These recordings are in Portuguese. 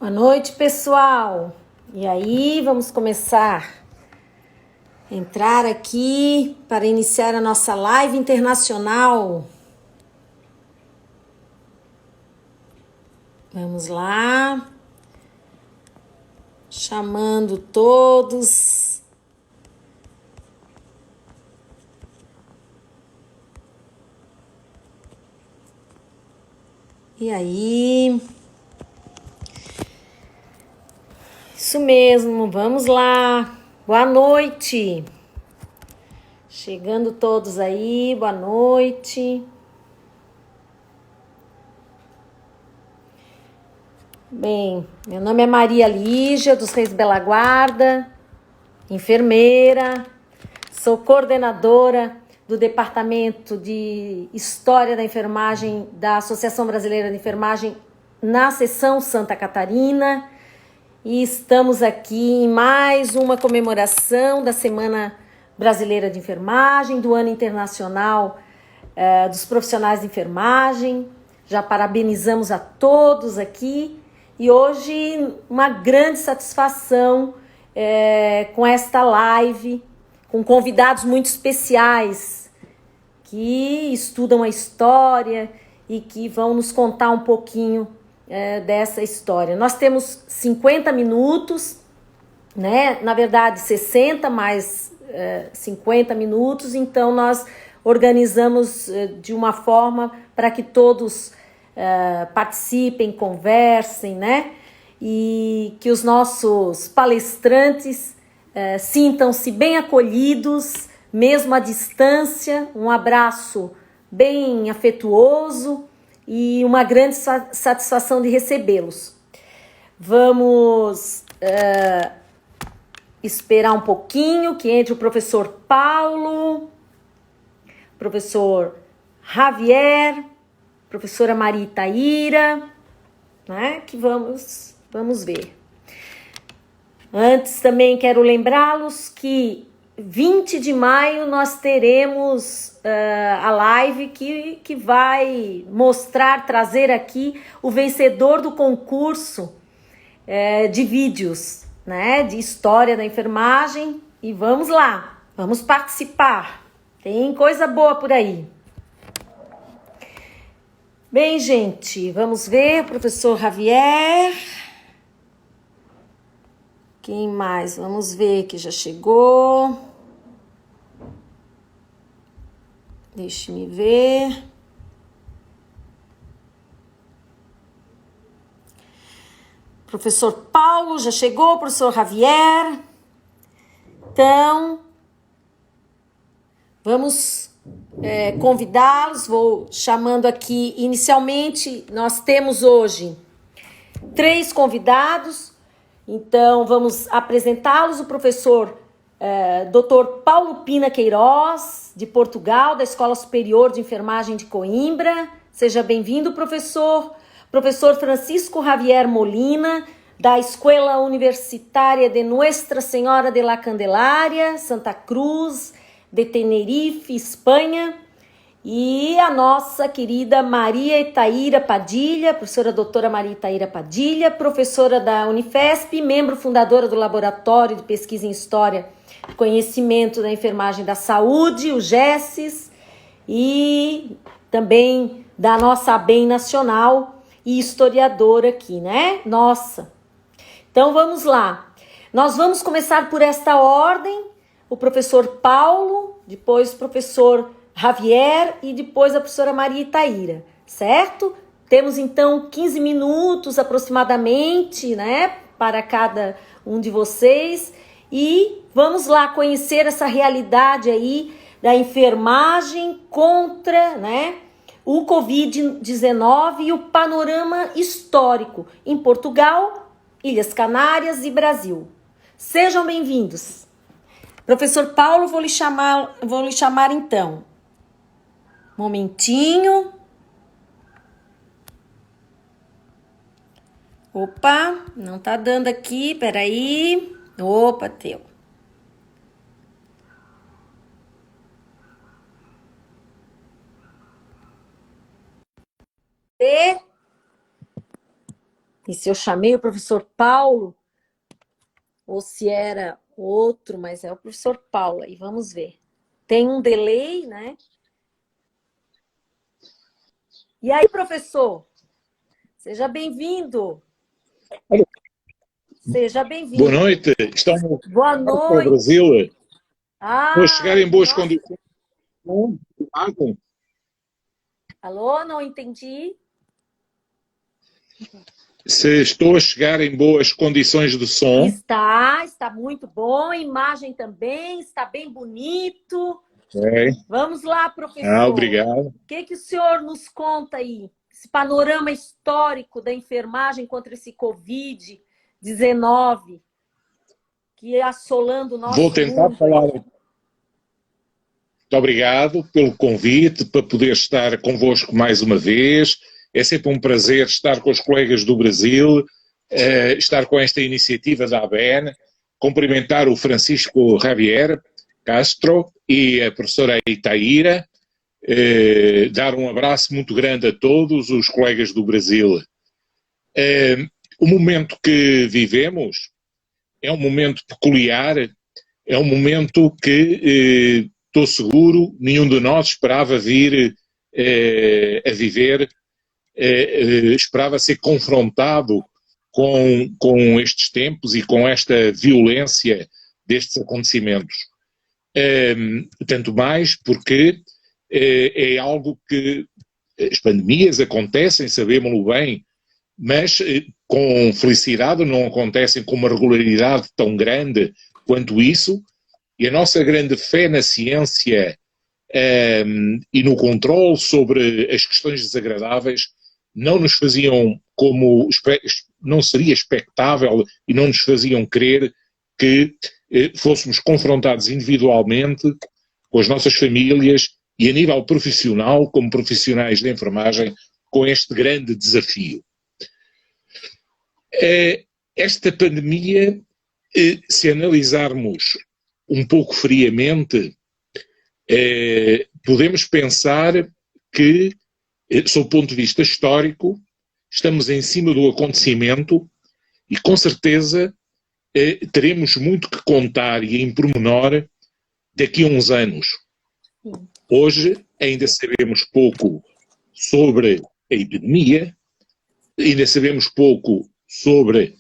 Boa noite, pessoal. E aí, vamos começar a entrar aqui para iniciar a nossa live internacional. Vamos lá. Chamando todos. E aí? Isso mesmo, vamos lá. Boa noite. Chegando todos aí, boa noite. Bem, meu nome é Maria Lígia, dos Reis Bela Guarda, enfermeira, sou coordenadora do Departamento de História da Enfermagem da Associação Brasileira de Enfermagem na seção Santa Catarina e estamos aqui em mais uma comemoração da Semana Brasileira de Enfermagem, do Ano Internacional dos Profissionais de Enfermagem. Já parabenizamos a todos aqui e hoje uma grande satisfação com esta live, com convidados muito especiais que estudam a história e que vão nos contar um pouquinho dessa história. Nós temos 50 minutos, né? Na verdade 60 mais 50 minutos, então nós organizamos de uma forma para que todos participem, conversem, né? E que os nossos palestrantes sintam-se bem acolhidos, mesmo à distância. Um abraço bem afetuoso e uma grande satisfação de recebê-los. Vamos esperar um pouquinho que entre o professor Paulo, professor Javier, professora Maria Itaíra, né? Que vamos ver. Antes também quero lembrá-los que 20 de maio nós teremos a live que vai mostrar, trazer aqui o vencedor do concurso de vídeos, né? De história da enfermagem. E vamos lá, vamos participar. Tem coisa boa por aí. Bem, gente, vamos ver, professor Javier. Quem mais? Vamos ver que já chegou. Deixe-me ver. Professor Paulo já chegou, professor Javier. Então, vamos convidá-los. Vou chamando aqui. Inicialmente, nós temos hoje 3 convidados. Então, vamos apresentá-los. O professor Dr. Paulo Pina Queiroz, de Portugal, da Escola Superior de Enfermagem de Coimbra. Seja bem-vindo, professor. Professor Francisco Javier Molina, da Escola Universitária de Nuestra Senhora de la Candelaria, Santa Cruz de Tenerife, Espanha. E a nossa querida Maria Itaíra Padilha, professora doutora Maria Itaíra Padilha, professora da Unifesp, membro fundadora do Laboratório de Pesquisa em História e Conhecimento da Enfermagem da Saúde, o GESSES, e também da nossa ABEM Nacional e historiadora aqui, né? Nossa! Então vamos lá. Nós vamos começar por esta ordem, o professor Paulo, depois o professor Javier e depois a professora Maria Itaíra, certo? Temos então 15 minutos aproximadamente, né, para cada um de vocês e vamos lá conhecer essa realidade aí da enfermagem contra, né, o Covid-19 e o panorama histórico em Portugal, Ilhas Canárias e Brasil. Sejam bem-vindos. Professor Paulo, vou lhe chamar então. Momentinho. Opa, não tá dando aqui, peraí. Opa, deu. E se eu chamei o professor Paulo, ou se era outro, mas é o professor Paulo. Aí vamos ver. Tem um delay, né? E aí, professor? Seja bem-vindo. Seja bem-vindo. Boa noite. Estamos Boa para o noite. Brasil. Vou chegar em boas nossa. condições. Alô, não entendi. Se estou a chegar em boas condições de som. Está muito bom. Imagem também, está bem bonito. É. Vamos lá, professor. Obrigado. O que o senhor nos conta aí? Esse panorama histórico da enfermagem contra esse Covid-19 que é assolando o nosso Vou tentar mundo. falar. Muito obrigado pelo convite para poder estar convosco mais uma vez. É sempre um prazer estar com os colegas do Brasil, estar com esta iniciativa da ABN, cumprimentar o Francisco Javier Castro e a professora Itaíra, dar um abraço muito grande a todos os colegas do Brasil. O momento que vivemos é um momento peculiar, é um momento que estou seguro, nenhum de nós esperava vir a viver, esperava ser confrontado com estes tempos e com esta violência destes acontecimentos. Tanto mais porque é algo que as pandemias acontecem, sabemos-lo bem, mas com felicidade não acontecem com uma regularidade tão grande quanto isso, e a nossa grande fé na ciência e no controle sobre as questões desagradáveis não nos faziam não seria expectável e não nos faziam crer que fôssemos confrontados individualmente com as nossas famílias e a nível profissional, como profissionais de enfermagem, com este grande desafio. Esta pandemia, se analisarmos um pouco friamente, podemos pensar que, sob o ponto de vista histórico, estamos em cima do acontecimento e, com certeza, teremos muito que contar e em pormenor daqui a uns anos. Hoje ainda sabemos pouco sobre a epidemia, ainda sabemos pouco sobre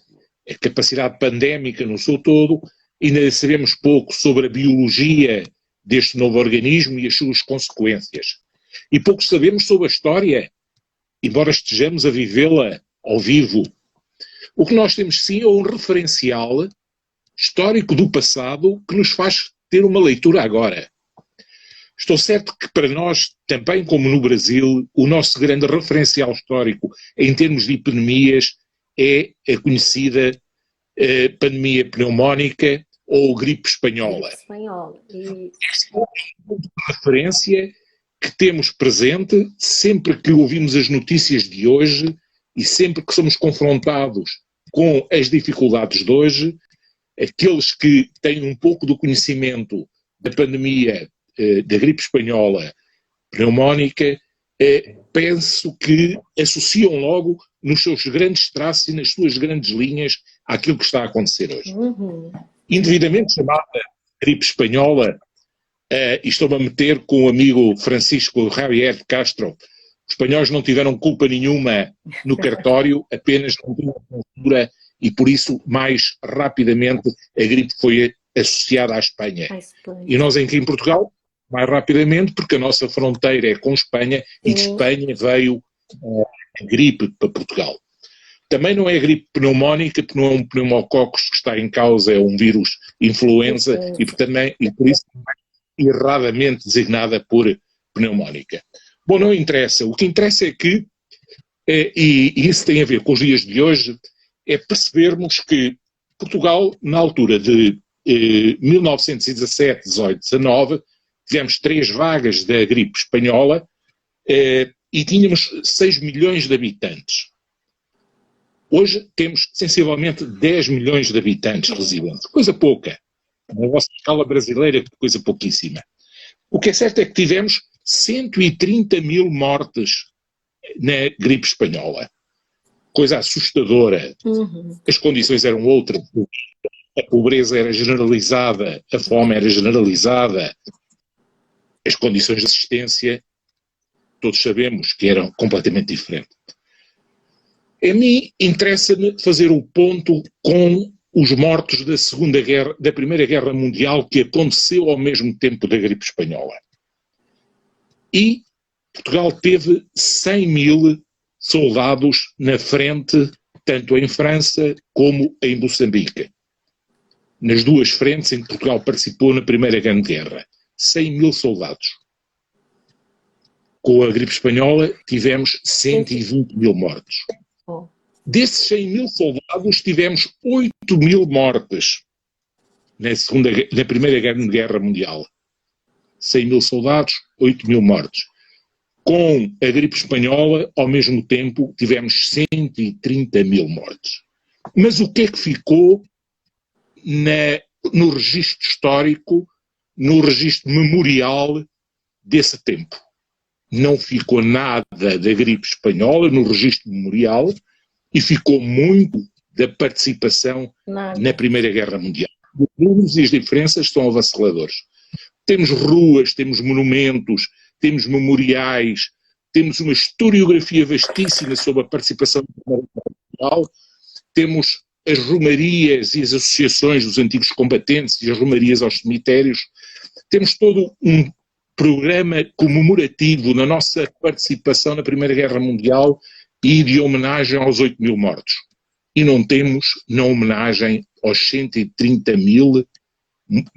a capacidade pandémica no seu todo, ainda sabemos pouco sobre a biologia deste novo organismo e as suas consequências. E pouco sabemos sobre a história, embora estejamos a vivê-la ao vivo. O que nós temos sim é um referencial histórico do passado que nos faz ter uma leitura agora. Estou certo que para nós, também como no Brasil, o nosso grande referencial histórico em termos de epidemias é a conhecida pandemia pneumónica ou gripe espanhola. Esta é um ponto de referência que temos presente sempre que ouvimos as notícias de hoje e sempre que somos confrontados com as dificuldades de hoje. Aqueles que têm um pouco do conhecimento da pandemia da gripe espanhola pneumónica, penso que associam logo nos seus grandes traços e nas suas grandes linhas àquilo que está a acontecer hoje. Indevidamente chamada gripe espanhola, e estou-me a meter com o amigo Francisco Javier Castro, os espanhóis não tiveram culpa nenhuma no cartório, apenas não tinham cultura e por isso mais rapidamente a gripe foi associada à Espanha. E nós aqui em Portugal, mais rapidamente, porque a nossa fronteira é com Espanha e de Espanha veio a gripe para Portugal. Também não é gripe pneumónica, porque não é um pneumococcus que está em causa, é um vírus influenza e por isso erradamente designada por pneumónica. Bom, não interessa. O que interessa é que, e isso tem a ver com os dias de hoje, é percebermos que Portugal, na altura de 1917, 18, 19, tivemos 3 vagas da gripe espanhola e tínhamos 6 milhões de habitantes. Hoje temos sensivelmente 10 milhões de habitantes residentes, coisa pouca. Na nossa escala brasileira, coisa pouquíssima. O que é certo é que tivemos 130 mil mortes na gripe espanhola. coisa assustadora. As condições eram outras. A pobreza era generalizada, a fome era generalizada, as condições de assistência, todos sabemos que eram completamente diferentes. A mim interessa-me fazer o ponto com os mortos da Primeira Guerra Mundial, que aconteceu ao mesmo tempo da gripe espanhola. E Portugal teve 100 mil soldados na frente, tanto em França como em Moçambique. Nas duas frentes em que Portugal participou na Primeira Grande Guerra. 100 mil soldados. Com a gripe espanhola tivemos 120 mil mortos. Desses 100 mil soldados tivemos 8 mil mortes na Primeira Grande Guerra Mundial. 100 mil soldados, 8 mil mortos. Com a gripe espanhola, ao mesmo tempo, tivemos 130 mil mortos. Mas o que é que ficou no registro histórico, no registro memorial desse tempo? Não ficou nada da gripe espanhola no registro memorial e ficou muito da participação na Primeira Guerra Mundial. Os números e as diferenças são avassaladores. Temos ruas, temos monumentos, temos memoriais, temos uma historiografia vastíssima sobre a participação na Primeira Guerra Mundial, temos as romarias e as associações dos antigos combatentes e as romarias aos cemitérios, temos todo um programa comemorativo na nossa participação na Primeira Guerra Mundial e de homenagem aos 8 mil mortos. E não temos na homenagem aos 130 mil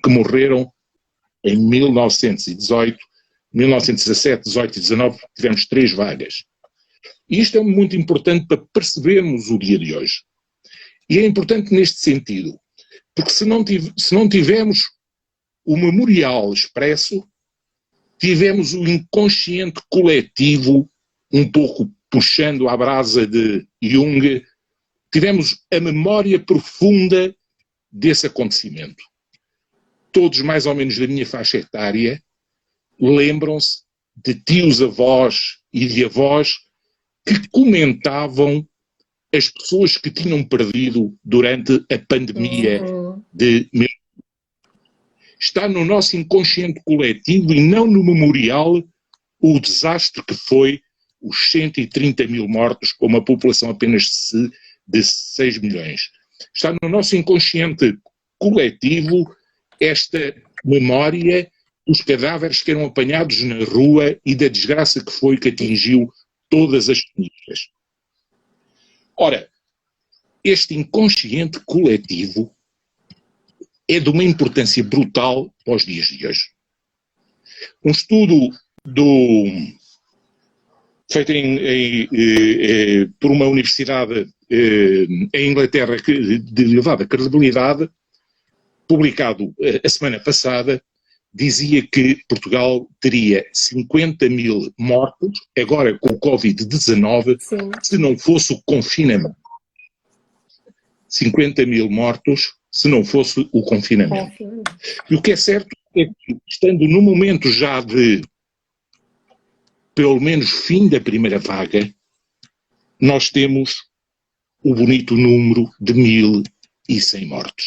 que morreram em 1918, 1917, 18 e 19, tivemos 3 vagas. E isto é muito importante para percebermos o dia de hoje. E é importante neste sentido, porque se não tivermos o memorial expresso, tivemos o inconsciente coletivo, um pouco puxando à brasa de Jung, tivemos a memória profunda desse acontecimento. Todos mais ou menos da minha faixa etária lembram-se de tios-avós e de avós que comentavam as pessoas que tinham perdido durante a pandemia de... Está no nosso inconsciente coletivo e não no memorial o desastre que foi os 130 mil mortos com uma população apenas de 6 milhões. Está no nosso inconsciente coletivo esta memória dos cadáveres que eram apanhados na rua e da desgraça que foi que atingiu todas as famílias. Ora, este inconsciente coletivo é de uma importância brutal para os dias de hoje. Um estudo feito por uma universidade em Inglaterra de elevada credibilidade, publicado a semana passada, dizia que Portugal teria 50 mil mortos, agora com o Covid-19, se não fosse o confinamento. 50 mil mortos se não fosse o confinamento. E o que é certo é que, estando no momento já de, pelo menos, fim da primeira vaga, nós temos o bonito número de 1.100 mortos.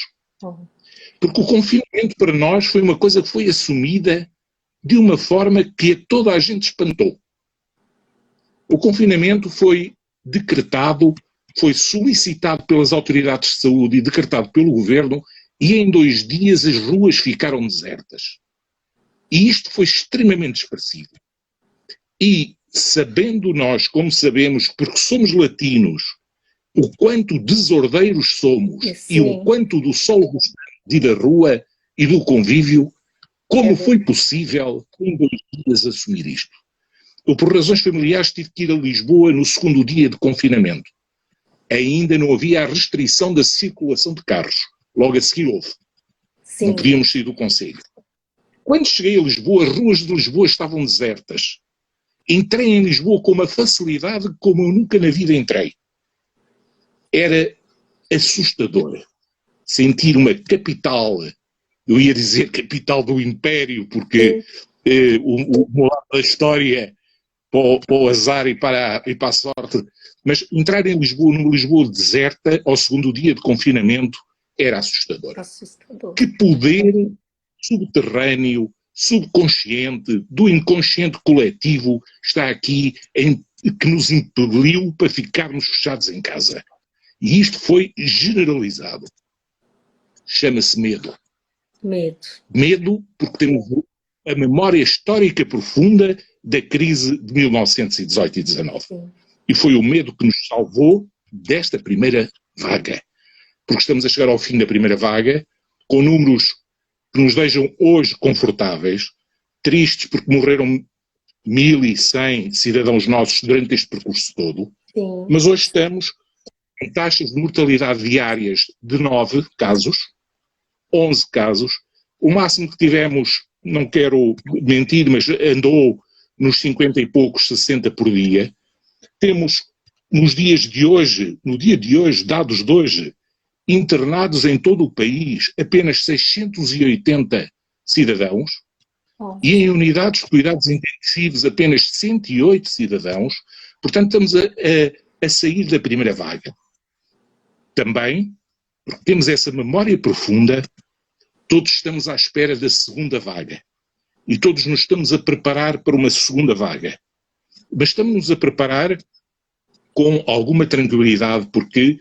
Porque o confinamento para nós foi uma coisa que foi assumida de uma forma que a toda a gente espantou. O confinamento foi decretado, foi solicitado pelas autoridades de saúde e decretado pelo governo, e em 2 dias as ruas ficaram desertas. E isto foi extremamente expressivo. E sabendo nós, como sabemos, porque somos latinos, o quanto desordeiros somos e o quanto do sol gostamos de ir à rua e do convívio, como foi possível em 2 dias assumir isto? Eu, por razões familiares, tive que ir a Lisboa no 2º dia de confinamento. Ainda não havia a restrição da circulação de carros. Logo a seguir houve. Não podíamos sair do concelho. Quando cheguei a Lisboa, as ruas de Lisboa estavam desertas. Entrei em Lisboa com uma facilidade como eu nunca na vida entrei. Era assustador sentir uma capital, eu ia dizer capital do Império, porque o lado da história, para o azar e para a sorte, Mas entrar em Lisboa, numa Lisboa deserta, ao segundo dia de confinamento, era assustador. Assustador. Que poder subterrâneo, subconsciente, do inconsciente coletivo está aqui que nos impeliu para ficarmos fechados em casa. E isto foi generalizado. Chama-se medo. Medo. Medo porque temos a memória histórica profunda da crise de 1918 e 19. Sim. E foi o medo que nos salvou desta primeira vaga. Porque estamos a chegar ao fim da primeira vaga, com números que nos deixam hoje confortáveis, tristes porque morreram 1.100 cidadãos nossos durante este percurso todo, Sim. mas hoje estamos em taxas de mortalidade diárias de 9 casos, 11 casos, o máximo que tivemos, não quero mentir, mas andou nos 50 e poucos, 60 por dia. Temos nos dias de hoje, no dia de hoje, dados de hoje, internados em todo o país apenas 680 cidadãos e em unidades de cuidados intensivos apenas 108 cidadãos. Portanto, estamos a sair da primeira vaga. Também, porque temos essa memória profunda, todos estamos à espera da segunda vaga. E todos nos estamos a preparar para uma segunda vaga. Mas estamos-nos a preparar com alguma tranquilidade, porque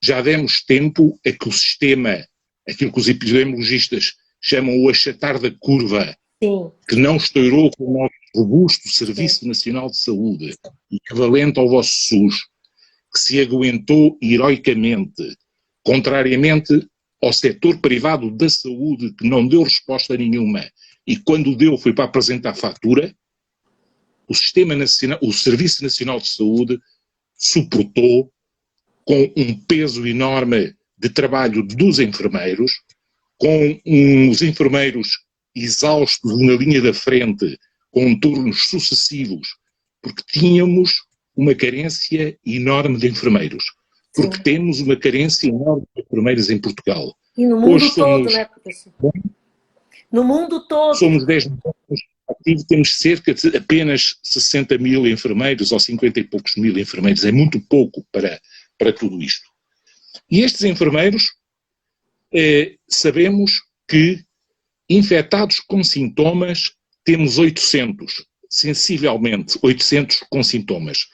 já demos tempo a que o sistema, aquilo que os epidemiologistas chamam o achatar da curva, Sim. que não estourou com o nosso robusto Serviço Nacional de Saúde, equivalente ao vosso SUS, que se aguentou heroicamente, contrariamente ao setor privado da saúde, que não deu resposta nenhuma, e quando deu foi para apresentar fatura, o Sistema Nacional, o Serviço Nacional de Saúde suportou com um peso enorme de trabalho dos enfermeiros, com os enfermeiros exaustos na linha da frente, com turnos sucessivos, porque tínhamos uma carência enorme de enfermeiros. Porque Sim. temos uma carência enorme de enfermeiros em Portugal. E no mundo Hoje todo, somos, né, professor? No mundo todo. somos 10 milhões ativos, temos cerca de apenas 60 mil enfermeiros ou 50 e poucos mil enfermeiros. É muito pouco para tudo isto. E estes enfermeiros, sabemos que infectados com sintomas temos 800, sensivelmente 800 com sintomas.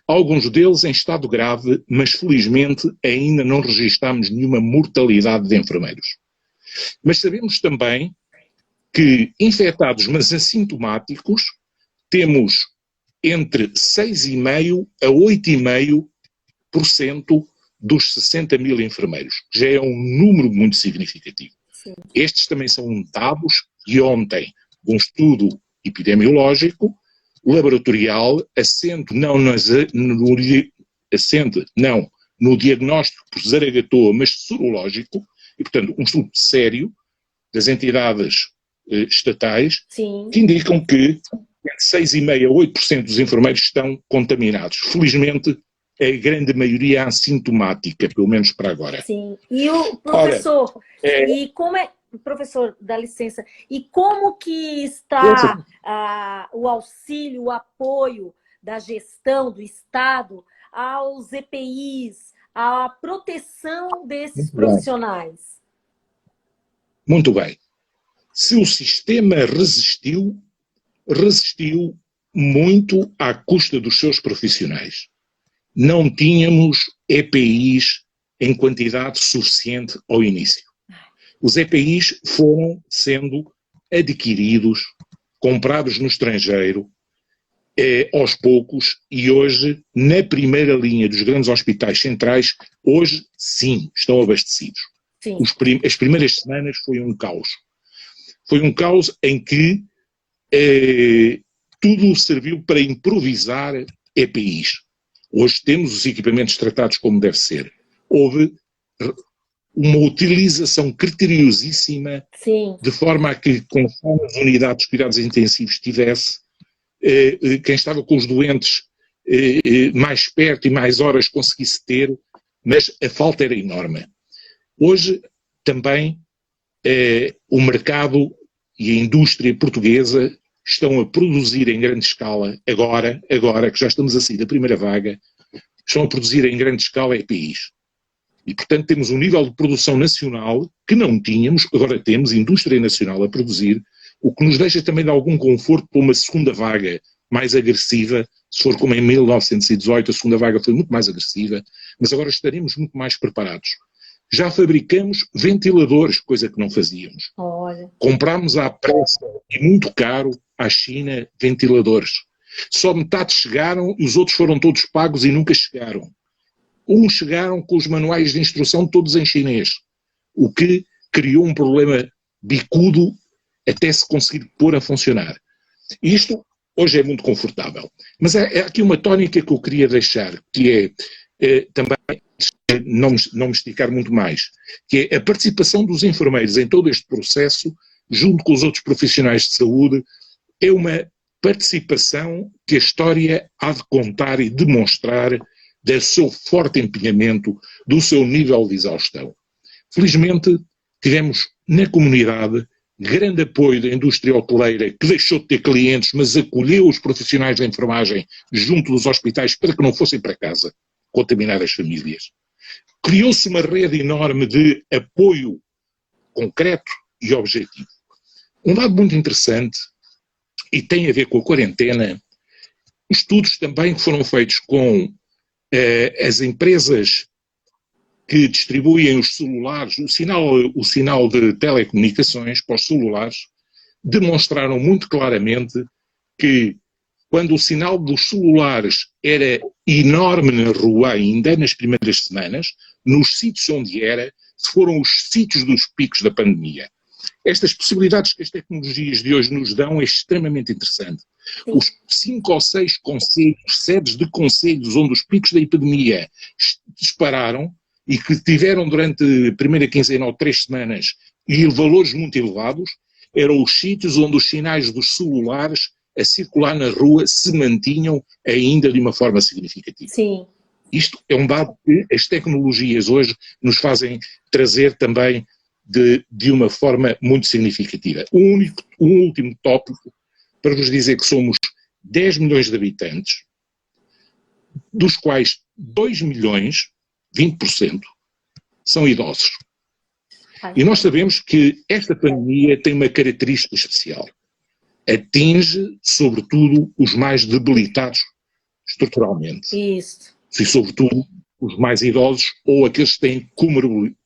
Alguns deles em estado grave, mas felizmente ainda não registamos nenhuma mortalidade de enfermeiros. Mas sabemos também que infectados, mas assintomáticos, temos entre 6,5% a 8,5% dos 60 mil enfermeiros. Já é um número muito significativo. Sim. Estes também são dados de ontem, de um estudo epidemiológico, laboratorial, assente não no diagnóstico por Zaragatoa, mas sorológico, e portanto um estudo sério das entidades estatais, Sim. que indicam que entre 6,5% a 8% dos enfermeiros estão contaminados. Felizmente, a grande maioria assintomática, pelo menos para agora. Sim. E o professor, e como é, professor, dá licença, e como que está o auxílio, o apoio da gestão do Estado aos EPIs, à proteção desses profissionais? Muito bem. Se o sistema resistiu muito à custa dos seus profissionais. Não tínhamos EPIs em quantidade suficiente ao início. Os EPIs foram sendo adquiridos, comprados no estrangeiro, aos poucos, e hoje, na primeira linha dos grandes hospitais centrais, hoje sim, estão abastecidos. Sim. As primeiras semanas foi um caos. Foi um caos em que tudo serviu para improvisar EPIs. Hoje temos os equipamentos tratados como deve ser. Houve uma utilização criteriosíssima, Sim, de forma a que, conforme as unidades de cuidados intensivos tivesse, quem estava com os doentes mais perto e mais horas conseguisse ter, mas a falta era enorme. Hoje também o mercado e a indústria portuguesa estão a produzir em grande escala, agora que já estamos a sair da primeira vaga, estão a produzir em grande escala EPIs. E, portanto, temos um nível de produção nacional que não tínhamos, agora temos indústria nacional a produzir, o que nos deixa também de algum conforto para uma segunda vaga mais agressiva. Se for como em 1918, a segunda vaga foi muito mais agressiva, mas agora estaremos muito mais preparados. Já fabricamos ventiladores, coisa que não fazíamos. Olha. Comprámos à pressa e muito caro à China ventiladores. Só metade chegaram e os outros foram todos pagos e nunca chegaram. Uns chegaram com os manuais de instrução todos em chinês, o que criou um problema bicudo até se conseguir pôr a funcionar. Isto hoje é muito confortável. Mas é aqui uma tónica que eu queria deixar, que é também, não me esticar muito mais, que é a participação dos enfermeiros em todo este processo, junto com os outros profissionais de saúde, é uma participação que a história há de contar e demonstrar do seu forte empenhamento, do seu nível de exaustão. Felizmente, tivemos na comunidade grande apoio da indústria hoteleira, que deixou de ter clientes, mas acolheu os profissionais da enfermagem junto dos hospitais para que não fossem para casa contaminar as famílias. Criou-se uma rede enorme de apoio concreto e objetivo. Um dado muito interessante, e tem a ver com a quarentena, estudos também que foram feitos com as empresas que distribuem os celulares, o sinal de telecomunicações para os celulares, demonstraram muito claramente que quando o sinal dos celulares era enorme na rua ainda, nas primeiras semanas, nos sítios onde era, foram os sítios dos picos da pandemia. Estas possibilidades que as tecnologias de hoje nos dão é extremamente interessante. Sim. Os 5 ou 6 concelhos, sedes de concelhos onde os picos da epidemia dispararam e que tiveram durante a primeira quinzena ou 3 semanas e valores muito elevados, eram os sítios onde os sinais dos celulares a circular na rua se mantinham ainda de uma forma significativa. Sim. Isto é um dado que as tecnologias hoje nos fazem trazer também de uma forma muito significativa. Um último tópico para vos dizer que somos 10 milhões de habitantes, dos quais 2 milhões, 20%, são idosos. E nós sabemos que esta pandemia tem uma característica especial. Atinge, sobretudo, os mais debilitados estruturalmente. Isso. E, sobretudo, os mais idosos ou aqueles que têm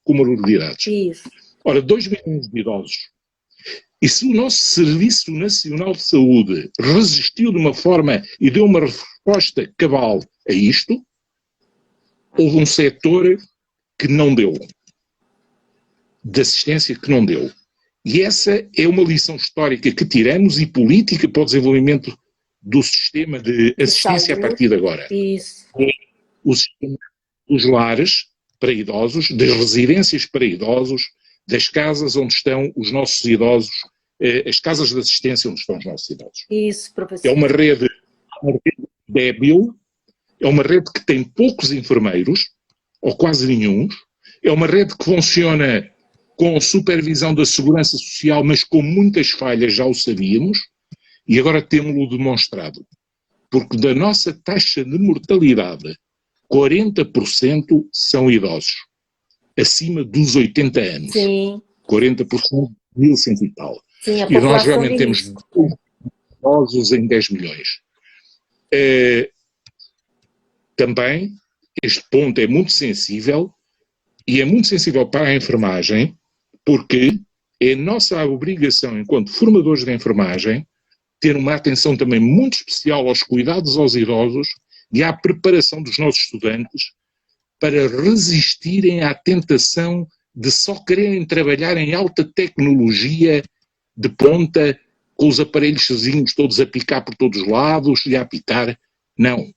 comorbidades. Isso. Ora, 2 milhões de idosos. E se o nosso Serviço Nacional de Saúde resistiu de uma forma e deu uma resposta cabal a isto, houve um setor que não deu. De assistência que não deu. E essa é uma lição histórica que tiramos e política para o desenvolvimento do sistema de assistência a partir de agora. Isso. O sistema dos lares para idosos, das residências para idosos, das casas onde estão os nossos idosos, as casas de assistência onde estão os nossos idosos. Isso, professor. É uma rede débil, é uma rede que tem poucos enfermeiros, ou quase nenhum, é uma rede que funciona com supervisão da Segurança Social, mas com muitas falhas, já o sabíamos, e agora temos-lo demonstrado. Porque da nossa taxa de mortalidade, 40% são idosos, acima dos 80 anos. Sim. 40%, 1.100 e tal. Sim, e nós realmente temos idosos em 10 milhões. Também, este ponto é muito sensível, e é muito sensível para a enfermagem, porque é nossa obrigação, enquanto formadores da enfermagem, ter uma atenção também muito especial aos cuidados aos idosos e à preparação dos nossos estudantes para resistirem à tentação de só quererem trabalhar em alta tecnologia de ponta, com os aparelhos sozinhos todos a picar por todos os lados e a apitar. Não.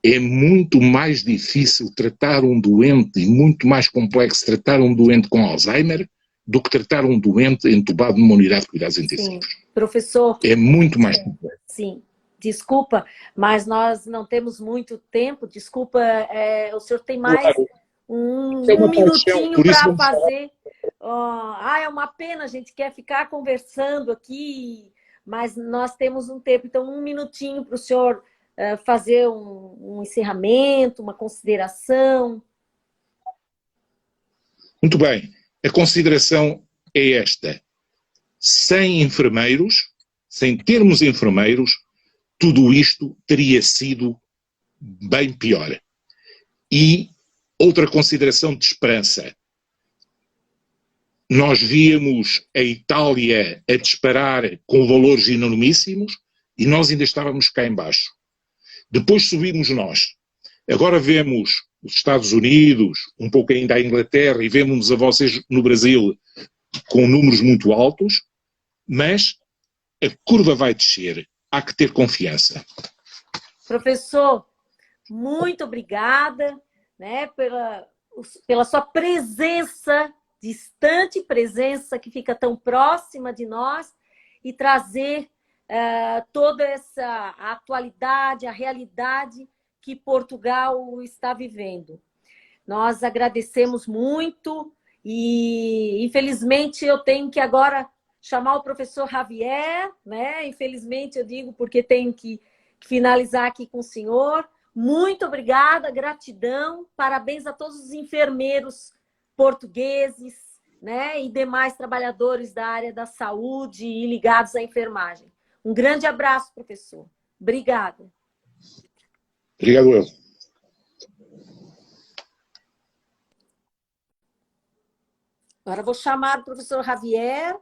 É muito mais difícil tratar um doente e muito mais complexo tratar um doente com Alzheimer do que tratar um doente entubado numa unidade de cuidados intensivos. Sim. Professor. É muito mais complexo. Sim. Desculpa, mas nós não temos muito tempo. Desculpa, o senhor tem mais um minutinho para fazer. É uma pena, a gente quer ficar conversando aqui, mas nós temos um tempo. Então, um minutinho para o senhor fazer um encerramento, uma consideração. Muito bem. A consideração é esta. Sem enfermeiros, sem termos enfermeiros, tudo isto teria sido bem pior. E outra consideração de esperança. Nós víamos a Itália a disparar com valores enormíssimos e nós ainda estávamos cá em baixo. Depois subimos nós. Agora vemos os Estados Unidos, um pouco ainda a Inglaterra, e vemos a vocês no Brasil com números muito altos, mas a curva vai descer. Há que ter confiança. Professor, muito obrigada, né, pela sua presença, distante presença que fica tão próxima de nós e trazer toda essa atualidade, a realidade que Portugal está vivendo. Nós agradecemos muito e, infelizmente, eu tenho que agora chamar o professor Javier, né? Infelizmente, eu digo porque tenho que finalizar aqui com o senhor. Muito obrigada, gratidão, parabéns a todos os enfermeiros portugueses, né? E demais trabalhadores da área da saúde e ligados à enfermagem. Um grande abraço, professor. Obrigada. Obrigado, eu. Agora vou chamar o professor Javier.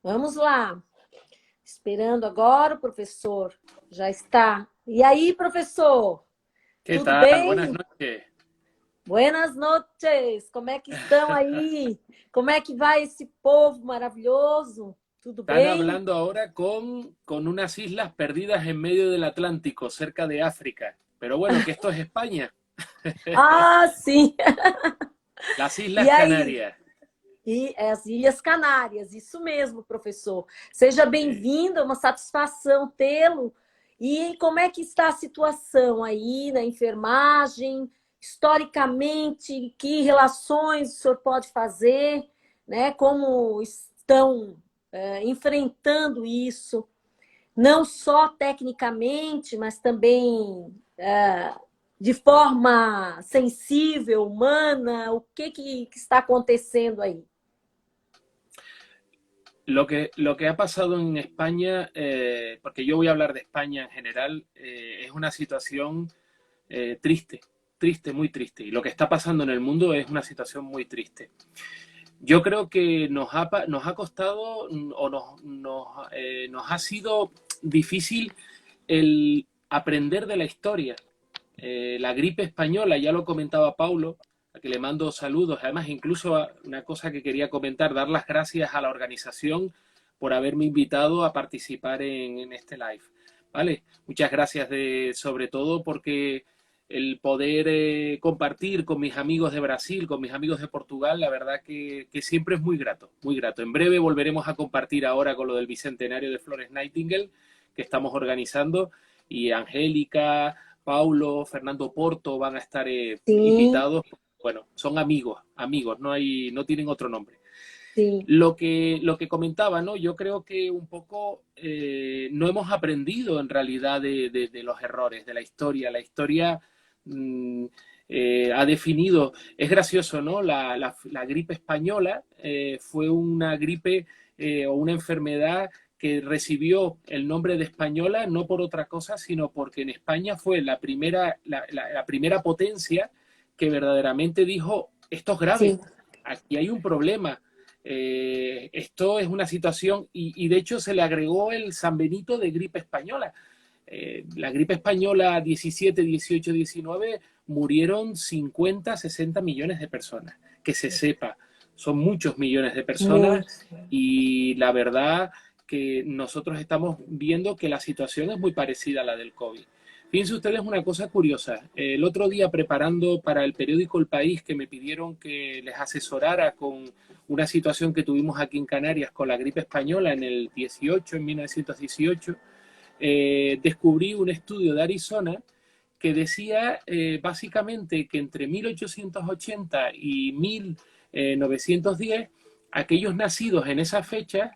Vamos lá. Esperando agora, o professor já está. E aí, professor? ¿Qué Tudo tal? bem? Buenas noches. Buenas noches. Como é que estão aí? Como é que vai esse povo maravilhoso? Tudo Están bem? hablando ahora con unas islas perdidas en medio del Atlántico, cerca de África. Pero bueno, que esto es España. Ah, sim. Las Islas E aí? Canarias. E as Ilhas Canárias, isso mesmo, professor. Seja bem-vindo, é uma satisfação tê-lo. E como é que está a situação aí na enfermagem? Historicamente, que relações o senhor pode fazer? Né? Como estão enfrentando isso? Não só tecnicamente, mas também de forma sensível, humana. O que está acontecendo aí? Lo que ha pasado en España, porque yo voy a hablar de España en general, es una situación triste, muy triste. Y lo que está pasando en el mundo es una situación muy triste. Yo creo que nos ha costado o nos ha sido difícil el aprender de la historia. La gripe española, ya lo comentaba Paulo, a que le mando saludos. Además, incluso una cosa que quería comentar, dar las gracias a la organización por haberme invitado a participar en este live. ¿Vale? Muchas gracias sobre todo porque el poder compartir con mis amigos de Brasil, con mis amigos de Portugal, la verdad que siempre es muy grato, muy grato. En breve volveremos a compartir ahora con lo del Bicentenario de Florence Nightingale que estamos organizando, y Angélica, Paulo, Fernando Porto van a estar invitados. Bueno, son amigos, no tienen otro nombre. Sí. Lo que comentaba, ¿no? Yo creo que un poco no hemos aprendido en realidad de los errores de la historia. La historia ha definido, es gracioso, ¿no? La gripe española fue una gripe o una enfermedad que recibió el nombre de española no por otra cosa, sino porque en España fue la primera potencia que verdaderamente dijo, esto es grave, Sí. aquí hay un problema, esto es una situación, y de hecho se le agregó el San Benito de gripe española. La gripe española 17, 18, 19 murieron 50, 60 millones de personas, que se sepa, son muchos millones de personas, y la verdad que nosotros estamos viendo que la situación es muy parecida a la del COVID. Fíjense ustedes una cosa curiosa. El otro día, preparando para el periódico El País, que me pidieron que les asesorara con una situación que tuvimos aquí en Canarias con la gripe española en el 18, en 1918, descubrí un estudio de Arizona que decía básicamente que entre 1880 y 1910, aquellos nacidos en esa fecha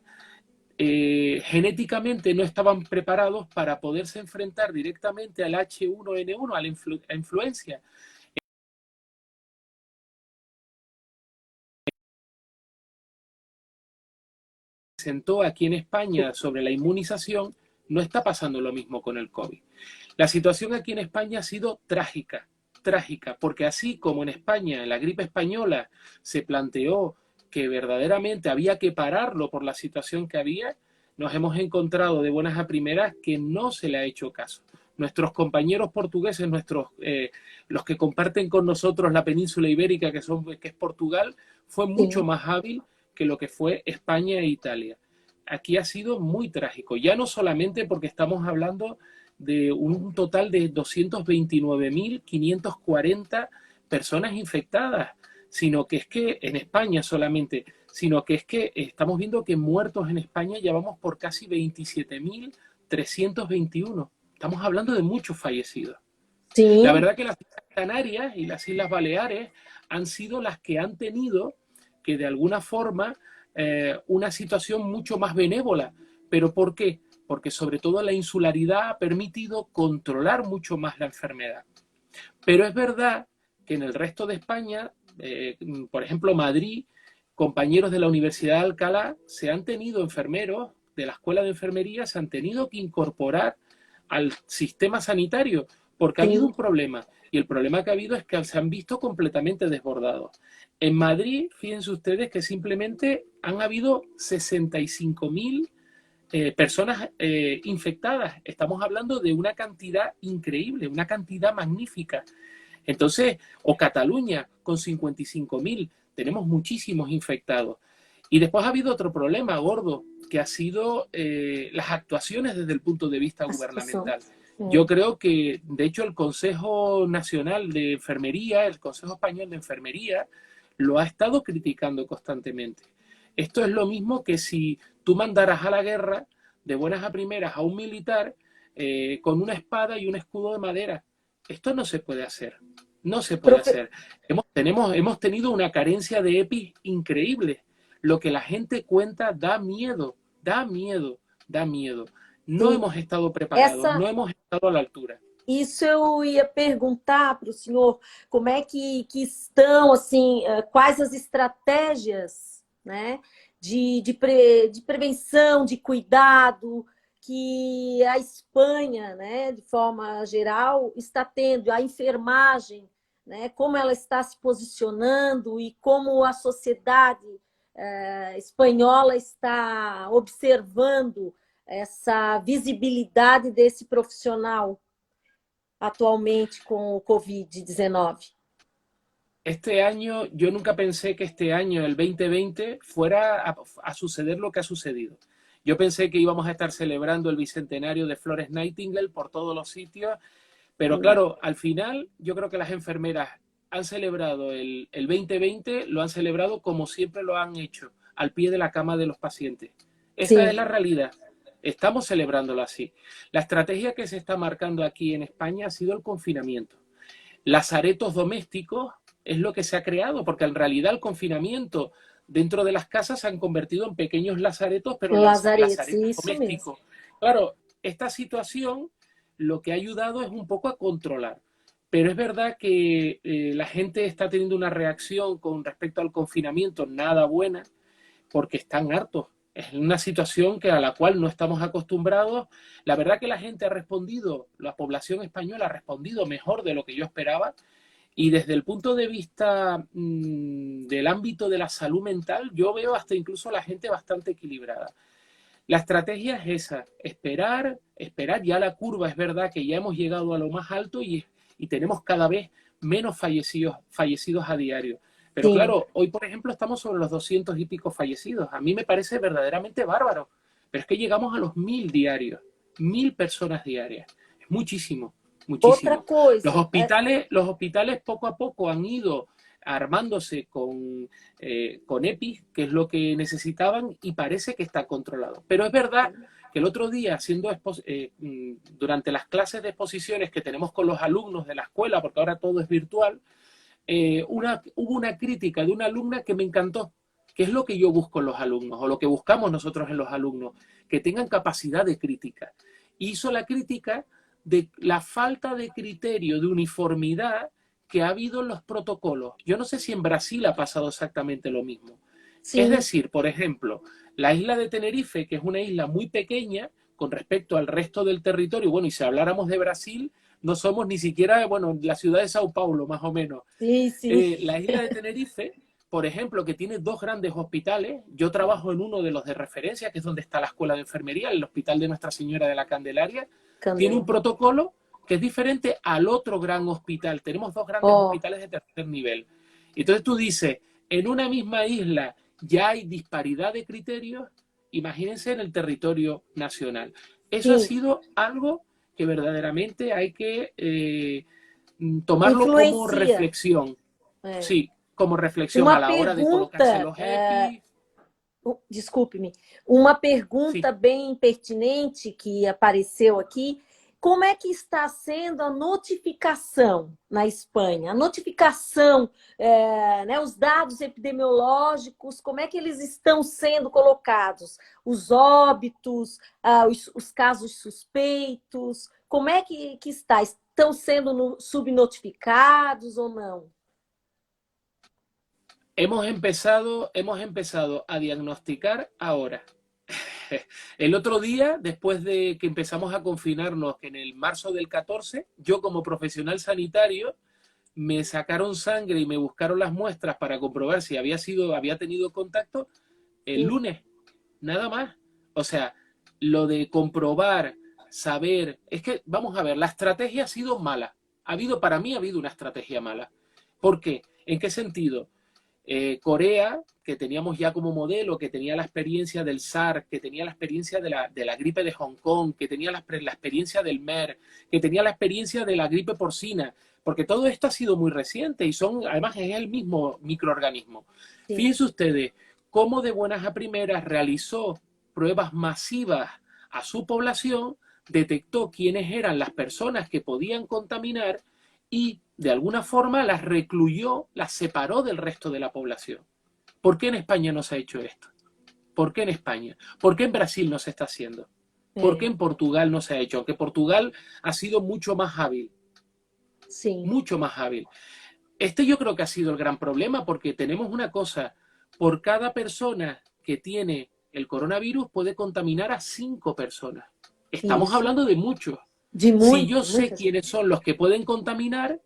genéticamente no estaban preparados para poderse enfrentar directamente al H1N1, a la influencia. Presentó aquí en España sobre la inmunización, no está pasando lo mismo con el COVID. La situación aquí en España ha sido trágica, trágica, porque así como en España, en la gripe española, se planteó que verdaderamente había que pararlo por la situación que había, nos hemos encontrado de buenas a primeras que no se le ha hecho caso. Nuestros compañeros portugueses, los que comparten con nosotros la península ibérica, que es Portugal, fue mucho Sim. más hábil que lo que fue España e Italia. Aquí ha sido muy trágico, ya no solamente porque estamos hablando de un total de 229.540 personas infectadas, sino que es que en España solamente, sino que es que estamos viendo que muertos en España ya vamos por casi 27.321. Estamos hablando de muchos fallecidos. La Sim. verdad que las Islas Canarias y las Islas Baleares han sido las que han tenido que de alguna forma una situación mucho más benévola. ¿Pero por qué? Porque sobre todo la insularidad ha permitido controlar mucho más la enfermedad. Pero es verdad que en el resto de España, por ejemplo Madrid, compañeros de la Universidad de Alcalá, se han tenido enfermeros de la Escuela de Enfermería, se han tenido que incorporar al sistema sanitario porque ha habido Sim. un problema. Y el problema que ha habido es que se han visto completamente desbordados. En Madrid, fíjense ustedes que simplemente han habido 65.000 personas infectadas. Estamos hablando de una cantidad increíble, una cantidad magnífica. Entonces, o Cataluña con 55.000, tenemos muchísimos infectados. Y después ha habido otro problema gordo, que ha sido las actuaciones desde el punto de vista A situação. gubernamental. É. Yo creo que, de hecho, el Consejo Nacional de Enfermería, el Consejo Español de Enfermería, lo ha estado criticando constantemente. Esto es lo mismo que si tú mandaras a la guerra de buenas a primeras a un militar con una espada y un escudo de madera. Esto no se puede hacer. No se puede Profe- hacer. Hemos tenido una carencia de EPI increíble. Lo que la gente cuenta da miedo, da miedo, da miedo. No Sim. hemos estado preparados, Essa no hemos estado a la altura. Isso eu ia perguntar para o senhor, como é que estão, assim, quais as estratégias, né, de prevenção, de cuidado que a Espanha, né, de forma geral, está tendo, a enfermagem, né, como ela está se posicionando e como a sociedade espanhola está observando essa visibilidade desse profissional atualmente con COVID-19? Este año, yo nunca pensé que este año, el 2020, fuera a suceder lo que ha sucedido. Yo pensé que íbamos a estar celebrando el bicentenario de Florence Nightingale por todos los sitios, pero claro, al final yo creo que las enfermeras han celebrado el 2020, lo han celebrado como siempre lo han hecho, al pie de la cama de los pacientes. Esta Sim. es la realidad. Estamos celebrándolo así. La estrategia que se está marcando aquí en España ha sido el confinamiento. Lazaretos domésticos es lo que se ha creado, porque en realidad el confinamiento dentro de las casas se han convertido en pequeños lazaretos, pero Lazaretos, lazaretos isso mesmo. domésticos. Claro, esta situación lo que ha ayudado es un poco a controlar. Pero es verdad que la gente está teniendo una reacción con respecto al confinamiento nada buena, porque están hartos. Es una situación a la cual no estamos acostumbrados. La verdad que la gente ha respondido, la población española ha respondido mejor de lo que yo esperaba. Y desde el punto de vista del ámbito de la salud mental, yo veo hasta incluso a la gente bastante equilibrada. La estrategia es esa, esperar, esperar. Ya la curva es verdad que ya hemos llegado a lo más alto y tenemos cada vez menos fallecidos a diario. Pero Sim. claro, hoy por ejemplo estamos sobre los 200 y pico fallecidos. A mí me parece verdaderamente bárbaro. Pero es que llegamos a los 1.000 diarios, 1.000 personas diarias. Es muchísimo, Outra muchísimo. coisa, Los hospitales poco a poco han ido armándose con EPI, que es lo que necesitaban, y parece que está controlado. Pero es verdad que el otro día, durante las clases de exposiciones que tenemos con los alumnos de la escuela, porque ahora todo es virtual, hubo una crítica de una alumna que me encantó, ¿Qué es lo que yo busco en los alumnos o lo que buscamos nosotros en los alumnos? Que tengan capacidad de crítica. Hizo la crítica de la falta de criterio, de uniformidad que ha habido en los protocolos. Yo no sé si en Brasil ha pasado exactamente lo mismo. Es Sim, decir, por ejemplo, la isla de Tenerife, que es una isla muy pequeña con respecto al resto del territorio, bueno, y si habláramos de Brasil, no somos ni siquiera, bueno, la ciudad de Sao Paulo, más o menos. sim, sim. La isla de Tenerife, por ejemplo, que tiene dos grandes hospitales, yo trabajo en uno de los de referencia, que es donde está la escuela de enfermería, el Hospital de Nuestra Señora de la Candelaria, tiene un Candela. protocolo que es diferente al otro gran hospital. Tenemos dos grandes Ó, hospitales de tercer nivel. Entonces tú dices, en una misma isla ya hay disparidad de criterios, imagínense en el territorio nacional. Eso ha sim. sido algo que verdaderamente hay que tomarlo como Influencia. reflexión. É. Sí, como reflexión a Uma la hora de colocarse pergunta, los EPI. desculpe-me, uma Sí, pergunta bem pertinente que apareceu aqui. Como é que está sendo a notificação na Espanha? A notificação, né, os dados epidemiológicos, como é que eles estão sendo colocados? Os óbitos, os casos suspeitos, como é que está? Estão sendo subnotificados ou não? hemos empezado a diagnosticar ahora. El otro día, después de que empezamos a confinarnos en el marzo del 14, yo como profesional sanitario me sacaron sangre y me buscaron las muestras para comprobar si había tenido contacto el Sim, lunes, nada más. O sea, lo de comprobar, saber, es que, vamos a ver, la estrategia ha sido mala. Para mí ha habido una estrategia mala. ¿Por qué? ¿En qué sentido? Corea, que teníamos ya como modelo, que tenía la experiencia del SARS, que tenía la experiencia de la gripe de Hong Kong, que tenía la experiencia del MER, que tenía la experiencia de la gripe porcina, porque todo esto ha sido muy reciente y además es el mismo microorganismo. sim. Fíjense ustedes cómo de buenas a primeras realizó pruebas masivas a su población, detectó quiénes eran las personas que podían contaminar y de alguna forma las recluyó, las separó del resto de la población. ¿Por qué en España no se ha hecho esto? ¿Por qué en España? ¿Por qué en Brasil no se está haciendo? ¿Por qué É, en Portugal no se ha hecho? Aunque Portugal ha sido sim. mucho más hábil. Este yo creo que ha sido el gran problema porque tenemos una cosa, por cada persona que tiene el coronavirus puede contaminar a 5 personas. Estamos Isso. hablando de muchos. De Si yo muito, sé muita gente. quiénes son los que pueden contaminar,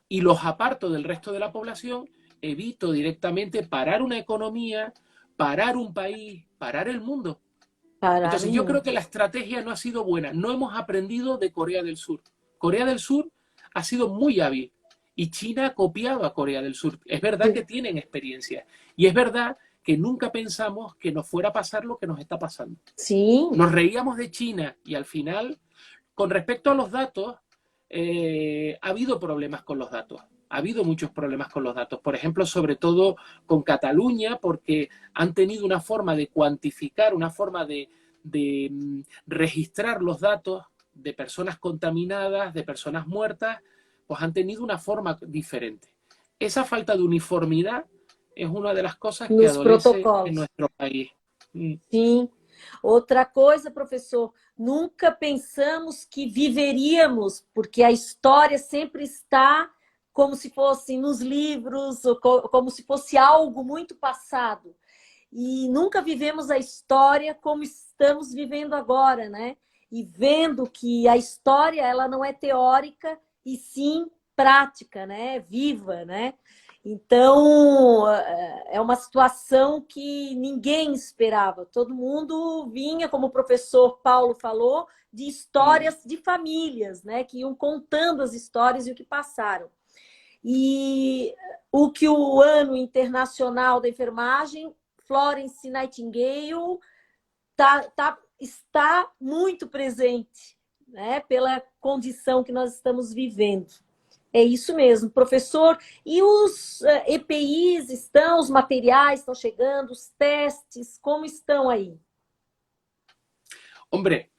y los aparto del resto de la población, evito directamente parar una economía, parar un país, parar el mundo. Parar o Entonces yo creo mundo. que la estrategia no ha sido buena. No hemos aprendido de Corea del Sur. Corea del Sur ha sido muy hábil y China ha copiado a Corea del Sur. Es verdad que tienen experiencia y es verdad que nunca pensamos que nos fuera a pasar lo que nos está pasando. Sim, Nos reíamos de China y al final, con respecto a los datos, ha habido problemas con los datos. Ha habido muchos problemas con los datos. Por ejemplo, sobre todo con Cataluña, porque han tenido una forma de cuantificar, una forma de registrar los datos de personas contaminadas, de personas muertas, pues han tenido una forma diferente. Esa falta de uniformidad es una de las cosas que nos adolece en protocolos. nuestro país. Sim. Outra coisa, professor, nunca pensamos que viveríamos, porque a história sempre está como se fosse nos livros, ou como se fosse algo muito passado. E nunca vivemos a história como estamos vivendo agora, né? E vendo que a história ela não é teórica e sim prática, né? Viva, né? Então, é uma situação que ninguém esperava. Todo mundo vinha, como o professor Paulo falou, de histórias de famílias, né? Que iam contando as histórias e o que passaram. E o que o Ano Internacional da Enfermagem, Florence Nightingale, está muito presente, né? Pela condição que nós estamos vivendo. É isso mesmo, professor. E os EPIs estão, os materiais estão chegando, os testes, como estão aí? Hombre,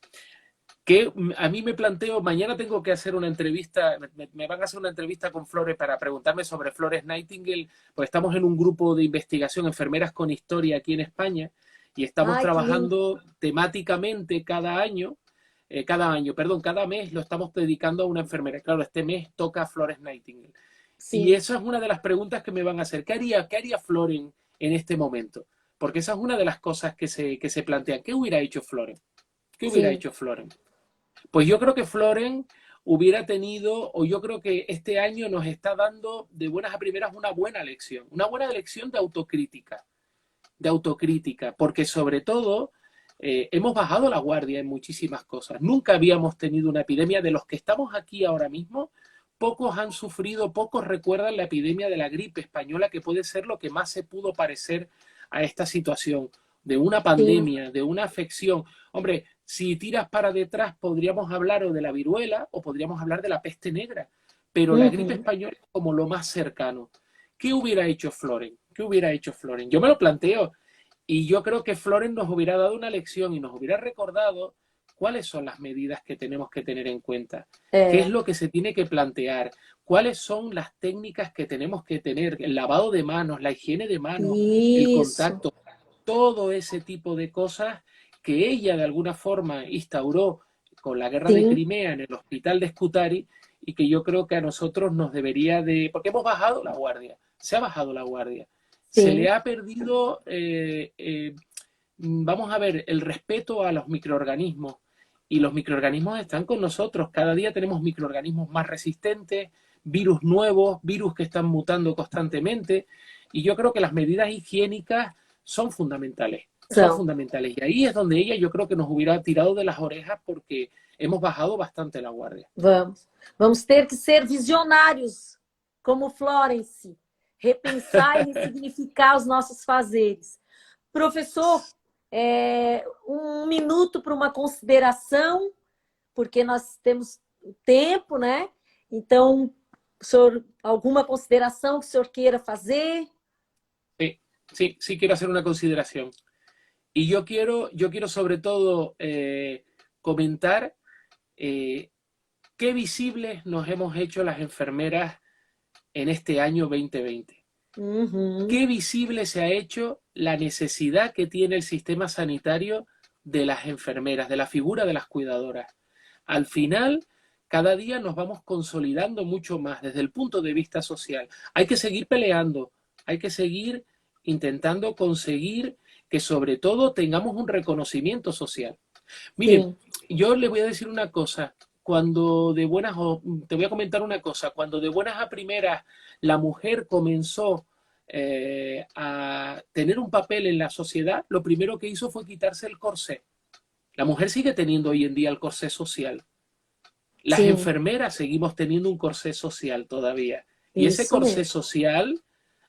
que a mí me planteo, mañana tengo que hacer una entrevista, me van a hacer una entrevista con Flores para preguntarme sobre Flores Nightingale, pues estamos en un grupo de investigación, Enfermeras con Historia aquí en España, y estamos Ai, que lindo. trabajando temáticamente cada mes lo estamos dedicando a una enfermera. Claro, este mes toca Flores Nightingale. Y Sim, esa es una de las preguntas que me van a hacer. Qué haría Floren en este momento? Porque esa es una de las cosas que se plantean. ¿Qué hubiera hecho Floren? ¿Qué hubiera sim. hecho Floren? Pues yo creo que Floren hubiera tenido, o yo creo que este año nos está dando de buenas a primeras una buena lección de autocrítica, porque sobre todo hemos bajado la guardia en muchísimas cosas. Nunca habíamos tenido una epidemia de los que estamos aquí ahora mismo. Pocos han sufrido, pocos recuerdan la epidemia de la gripe española, que puede ser lo que más se pudo parecer a esta situación, de una Sim. pandemia, de una afección. Hombre, si tiras para detrás podríamos hablar o de la viruela o podríamos hablar de la peste negra, pero la gripe Uhum. española es como lo más cercano. ¿Qué hubiera hecho Floren? ¿Qué hubiera hecho Floren? Yo me lo planteo y yo creo que Floren nos hubiera dado una lección y nos hubiera recordado cuáles son las medidas que tenemos que tener en cuenta, qué es É, lo que se tiene que plantear, cuáles son las técnicas que tenemos que tener, el lavado de manos, la higiene de manos, el isso. contacto, todo ese tipo de cosas que ella de alguna forma instauró con la guerra de Sim, Crimea en el hospital de Scutari y que yo creo que a nosotros nos debería de... porque hemos bajado la guardia, se ha bajado la guardia, se le sim. ha perdido, vamos a ver, el respeto a los microorganismos y los microorganismos están con nosotros, cada día tenemos microorganismos más resistentes, virus nuevos, virus que están mutando constantemente y yo creo que las medidas higiénicas son fundamentales, son São. fundamentales. Y ahí es donde ella yo creo que nos hubiera tirado de las orejas porque hemos bajado bastante la guardia. Vamos. Vamos ter que ser visionários, como Florence, repensar e ressignificar os nossos fazeres. Professor, um minuto para uma consideração, porque nós temos o tempo, né? Então, senhor, alguma consideração que o senhor queira fazer? Sí, sí, sí quiero hacer una consideración. Y yo quiero sobre todo comentar eh, qué visibles nos hemos hecho las enfermeras en este año 2020. Uhum. Qué visible se ha hecho la necesidad que tiene el sistema sanitario de las enfermeras, de la figura de las cuidadoras. Al final, cada día nos vamos consolidando mucho más desde el punto de vista social. Hay que seguir peleando, hay que seguir intentando conseguir que sobre todo tengamos un reconocimiento social. Mire, Sim, yo le voy a decir una cosa, cuando de buenas, te voy a comentar una cosa, cuando de buenas a primeras la mujer comenzó a tener un papel en la sociedad, lo primero que hizo fue quitarse el corsé. La mujer sigue teniendo hoy en día el corsé social. Las sim, enfermeras seguimos teniendo un corsé social todavía. Y ese isso corsé mesmo. social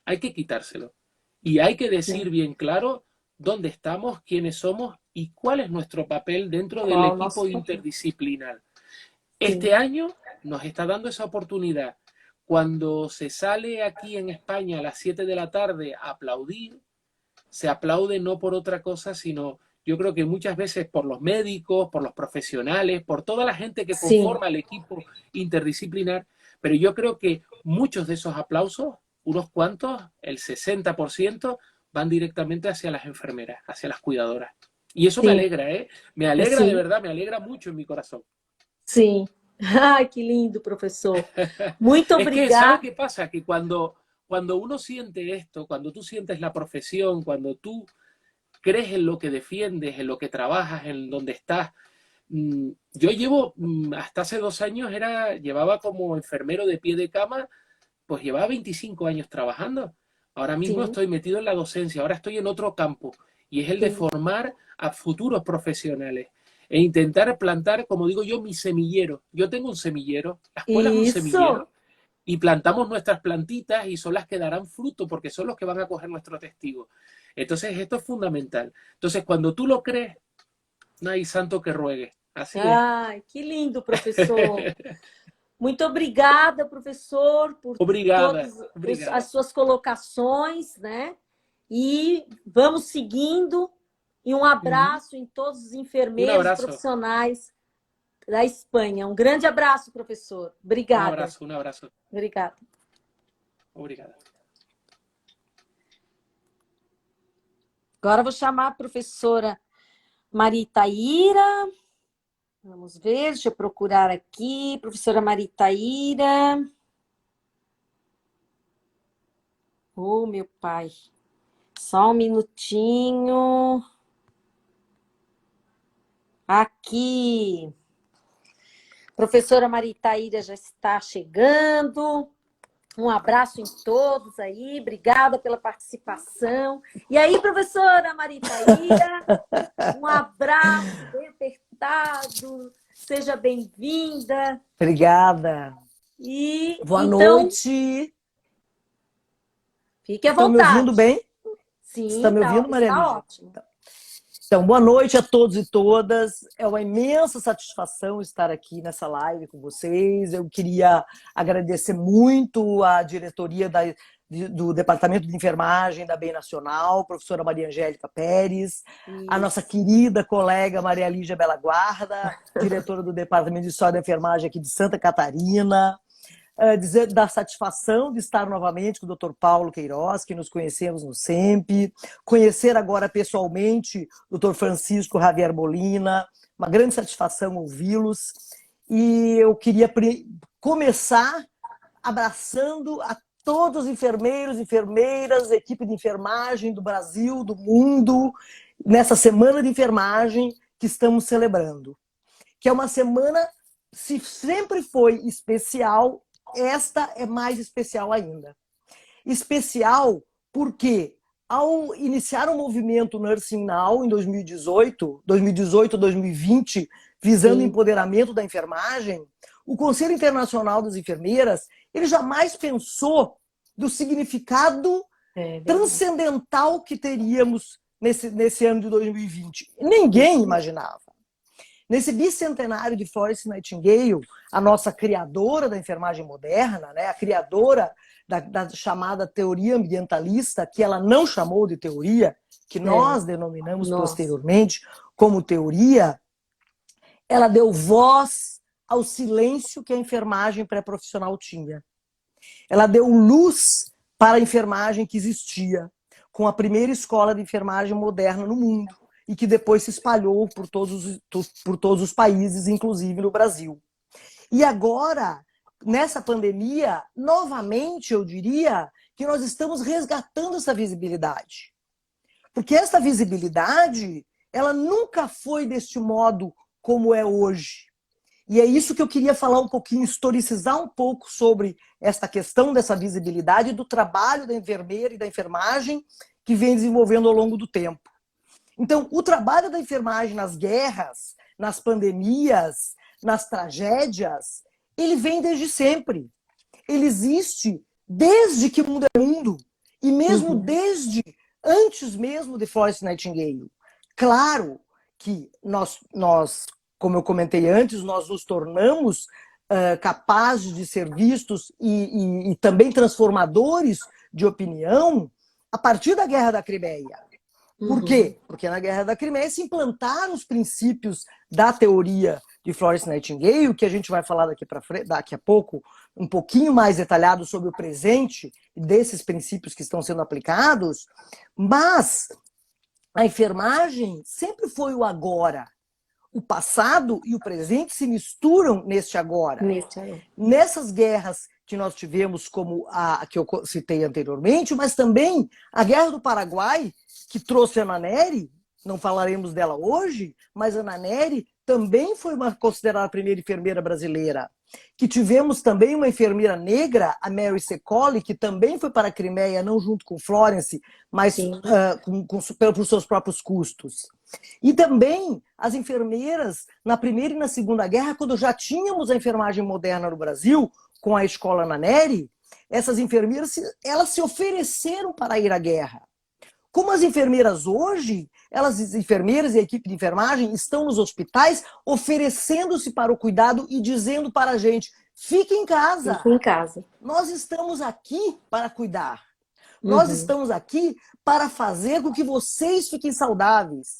hay que quitárselo. Y hay que decir Sim. bien claro dónde estamos, quiénes somos y cuál es nuestro papel dentro del Qual o equipo nosso papel? interdisciplinar. Sim, Este año nos está dando esa oportunidad. Cuando se sale aquí en España a las 7 de la tarde a aplaudir, se aplaude no por otra cosa, sino yo creo que muchas veces por los médicos, por los profesionales, por toda la gente que sim. conforma el equipo interdisciplinar, pero yo creo que muchos de esos aplausos, unos cuantos, el 60%, van directamente hacia las enfermeras, hacia las cuidadoras. Y eso me Sim, alegra, ¿eh? Me alegra de sim, verdad, me alegra mucho en mi corazón. sim. Ai, que lindo, professor. Muito Es que, ¿sabe obrigada. qué pasa? Que cuando uno siente esto, cuando tú sientes la profesión, cuando tú crees en lo que defiendes, en lo que trabajas, en donde estás. Yo llevo, hasta hace 2 años, llevaba como enfermero de pie de cama, pues llevaba 25 años trabajando. Ahora mismo Sim, estoy metido en la docencia, ahora estoy en otro campo, y es el de sim. formar a futuros profesionales e intentar plantar, como digo yo, mi semillero. Yo tengo un semillero, la escuela es un Isso, semillero, y plantamos nuestras plantitas y son las que darán fruto porque son los que van a coger nuestro testigo. Entonces, esto es fundamental. Entonces, cuando tú lo crees, no hay santo que ruegue. Así es. ai, que lindo, professor. Muito obrigada, professor, por Obrigada, todas as obrigada. suas colocações, né? E vamos seguindo. E um Uh -huh. abraço em todos os Un enfermeiros e abrazo. profissionais da Espanha. Um grande abraço, professor. Un Obrigada. abrazo, un abrazo. Obrigada. Obrigada. Agora eu vou chamar a professora Maritaíra. Vamos ver, deixa eu procurar aqui. Professora Maritaíra. Oh, meu pai. Só um minutinho. Aqui. Professora Maritaíra já está chegando. Um abraço em todos aí. Obrigada pela participação. E aí, professora Maritaíra, um abraço bem apertado. Seja bem-vinda. Obrigada. E Boa então, noite. fique à Estão me vontade. ouvindo bem? Sim, Estão me ouvindo, Maria está Lígia? ótimo. Então, boa noite a todos e todas. É uma imensa satisfação estar aqui nessa live com vocês. Eu queria agradecer muito à diretoria do Departamento de Enfermagem da Bem Nacional, professora Maria Angélica Pérez, a nossa querida colega Maria Lígia Bela Guarda, diretora do Departamento de História da Enfermagem aqui de Santa Catarina. Dizer da satisfação de estar novamente com o Dr. Paulo Queiroz, que nos conhecemos no SEMP, conhecer agora pessoalmente o Dr. Francisco Javier Molina, uma grande satisfação ouvi-los. E eu queria começar abraçando a todos os enfermeiros, enfermeiras, equipe de enfermagem do Brasil, do mundo, nessa semana de enfermagem que estamos celebrando. Que é uma semana, se sempre foi especial, esta é mais especial ainda. Especial porque, ao iniciar o movimento Nursing Now em 2018, 2020, visando o empoderamento da enfermagem, o Conselho Internacional das Enfermeiras, ele jamais pensou do significado transcendental que teríamos nesse ano de 2020. Ninguém imaginava. Nesse bicentenário de Florence Nightingale, a nossa criadora da enfermagem moderna, né, a criadora da chamada teoria ambientalista, que ela não chamou de teoria, que nós denominamos posteriormente como teoria, ela deu voz ao silêncio que a enfermagem pré-profissional tinha. Ela deu luz para a enfermagem que existia, com a primeira escola de enfermagem moderna no mundo, e que depois se espalhou por todos os países, inclusive no Brasil. E agora, nessa pandemia, novamente eu diria que nós estamos resgatando essa visibilidade. Porque essa visibilidade, ela nunca foi deste modo como é hoje. E é isso que eu queria falar um pouquinho, historicizar um pouco sobre esta questão dessa visibilidade, do trabalho da enfermeira e da enfermagem que vem desenvolvendo ao longo do tempo. Então, o trabalho da enfermagem nas guerras, nas pandemias, nas tragédias, ele vem desde sempre. Ele existe desde que o mundo é mundo. E mesmo desde antes mesmo de Florence Nightingale. Claro que nós, como eu comentei antes, nós nos tornamos capazes de ser vistos e também transformadores de opinião a partir da Guerra da Crimeia. Por quê? Porque na Guerra da Crimeia se implantaram os princípios da teoria de Florence Nightingale, que a gente vai falar daqui a pouco, um pouquinho mais detalhado sobre o presente desses princípios que estão sendo aplicados, mas a enfermagem sempre foi o agora. O passado e o presente se misturam neste agora. Nessas guerras que nós tivemos, como a que eu citei anteriormente, mas também a Guerra do Paraguai, que trouxe a Ana Nery, não falaremos dela hoje, mas a Ana Nery também foi considerada a primeira enfermeira brasileira. Que tivemos também uma enfermeira negra, a Mary Secoli, que também foi para a Crimeia, não junto com Florence, mas por seus próprios custos. E também as enfermeiras, na Primeira e na Segunda Guerra, quando já tínhamos a enfermagem moderna no Brasil, com a escola Ana Nery, essas enfermeiras elas se ofereceram para ir à guerra. Como as enfermeiras hoje, as enfermeiras e a equipe de enfermagem estão nos hospitais oferecendo-se para o cuidado e dizendo para a gente, fique em casa. Fique em casa. Nós estamos aqui para cuidar. Nós estamos aqui para fazer com que vocês fiquem saudáveis.